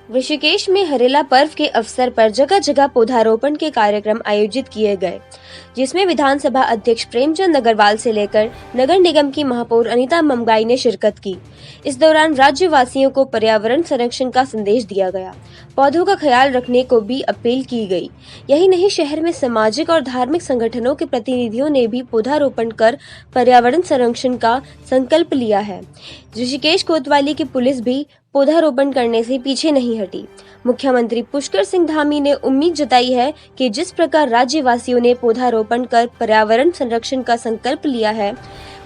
ऋषिकेश में हरेला पर्व के अवसर पर जगह जगह पौधारोपण के कार्यक्रम आयोजित किए गए, जिसमें विधानसभा अध्यक्ष प्रेमचंद अग्रवाल से लेकर नगर निगम की महापौर अनीता ममगाई ने शिरकत की। इस दौरान राज्यवासियों को पर्यावरण संरक्षण का संदेश दिया गया, पौधों का ख्याल रखने को भी अपील की गई। यही नहीं, शहर में सामाजिक और धार्मिक संगठनों के प्रतिनिधियों ने भी पौधारोपण कर पर्यावरण संरक्षण का संकल्प लिया है। ऋषिकेश कोतवाली की पुलिस भी पौधारोपण करने से पीछे नहीं हटी। मुख्यमंत्री पुष्कर सिंह धामी ने उम्मीद जताई है कि जिस प्रकार राज्यवासियों ने पौधारोपण कर पर्यावरण संरक्षण का संकल्प लिया है,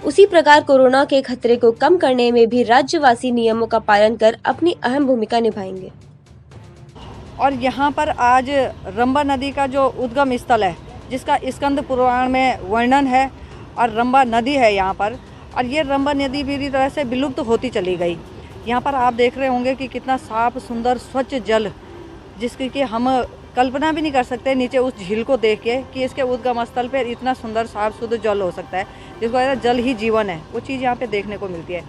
उसी प्रकार कोरोना के खतरे को कम करने में भी राज्यवासी नियमों का पालन कर अपनी अहम भूमिका निभाएंगे। और यहाँ पर आज रंबा नदी का जो उद्गम स्थल है, जिसका स्कंद पुराण में वर्णन है, और रंबा नदी है यहाँ पर, और ये रंबा नदी पूरी तरह से विलुप्त होती चली गई। यहाँ पर आप देख रहे होंगे कि कितना साफ सुंदर स्वच्छ जल, जिसकी कि हम कल्पना भी नहीं कर सकते नीचे उस झील को देख के कि इसके उद्गम स्थल पर इतना सुंदर साफ शुद्ध जल हो सकता है, जिसको कहते हैं जल ही जीवन है। वो चीज़ यहाँ पे देखने को मिलती है।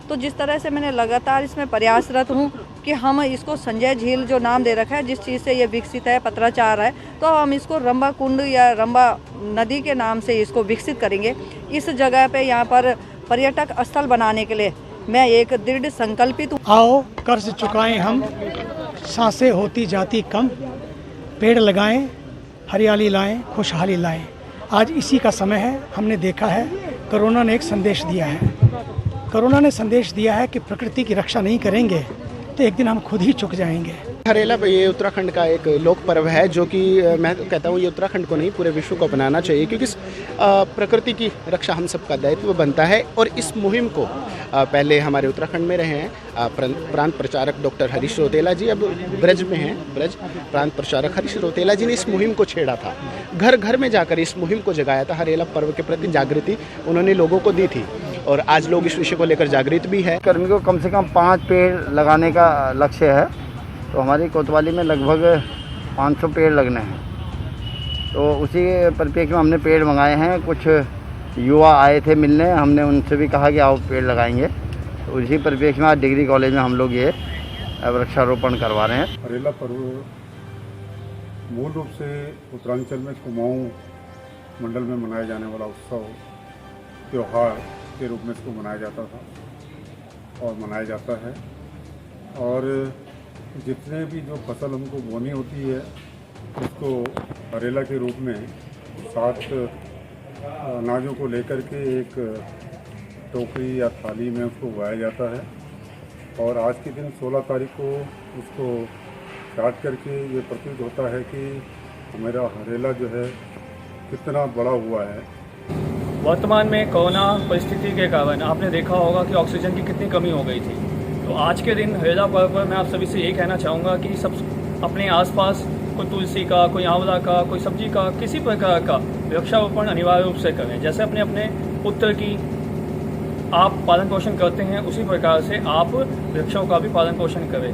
तो जिस तरह से मैंने लगातार इसमें प्रयासरत हूँ कि हम इसको संजय झील जो नाम दे रखा है, जिस चीज़ से ये विकसित है, पत्राचार है, तो हम इसको रंबा कुंड या रंबा नदी के नाम से इसको विकसित करेंगे। इस जगह पे यहाँ पर पर्यटक स्थल बनाने के लिए मैं एक दृढ़ संकल्पित हूँ। आओ कर्ज चुकाएं हम, सांसें होती जाती कम, पेड़ लगाएं, हरियाली लाएं, खुशहाली लाएं। आज इसी का समय है। हमने देखा है कोरोना ने एक संदेश दिया है। कोरोना ने संदेश दिया है कि प्रकृति की रक्षा नहीं करेंगे तो एक दिन हम खुद ही चुक जाएंगे। हरेला ये उत्तराखंड का एक लोक पर्व है, जो कि मैं कहता हूँ ये उत्तराखंड को नहीं पूरे विश्व को अपनाना चाहिए, क्योंकि प्रकृति की रक्षा हम सबका दायित्व बनता है। और इस मुहिम को पहले हमारे उत्तराखंड में रहे हैं प्रांत प्रचारक डॉक्टर हरीश रौतेला जी, अब ब्रज में हैं। ब्रज प्रांत प्रचारक हरीश रौतेला जी ने इस मुहिम को छेड़ा था, घर घर में जाकर इस मुहिम को जगाया था। हरेला पर्व के प्रति जागृति उन्होंने लोगों को दी थी, और आज लोग इस विषय को लेकर जागृत भी है। कर्मी को कम से कम 5 पेड़ लगाने का लक्ष्य है, तो हमारी कोतवाली में लगभग 500 पेड़ लगने हैं। तो उसी परिप्रेक्ष्य में हमने पेड़ मंगाए हैं। कुछ युवा आए थे मिलने, हमने उनसे भी कहा कि आओ पेड़ लगाएंगे। तो उसी परिप्रेक्ष्य में आज डिग्री कॉलेज में हम लोग ये वृक्षारोपण करवा रहे हैं। हरेला पर्व मूल रूप से उत्तरांचल में कुमाऊं मंडल में मनाया जाने वाला उत्सव त्यौहार के रूप में इसको मनाया जाता था और मनाया जाता है। और जितने भी जो फसल हमको बोनी होती है, उसको हरेला के रूप में 7 अनाजों को लेकर के एक टोकरी या थाली में उसको उगाया जाता है। और आज के दिन 16 तारीख को उसको काट करके ये प्रतीत होता है कि हमारा हरेला जो है कितना बड़ा हुआ है। वर्तमान में कोरोना परिस्थिति के कारण आपने देखा होगा कि ऑक्सीजन की कितनी कमी हो गई थी। तो आज के दिन हरेला पर्व पर मैं आप सभी से ये कहना चाहूँगा कि सब अपने आसपास कोई तुलसी का, कोई आंवला का, कोई सब्जी का, किसी प्रकार का वृक्षारोपण अनिवार्य रूप से करें। जैसे अपने अपने पुत्र की आप पालन पोषण करते हैं, उसी प्रकार से आप वृक्षों का भी पालन पोषण करें।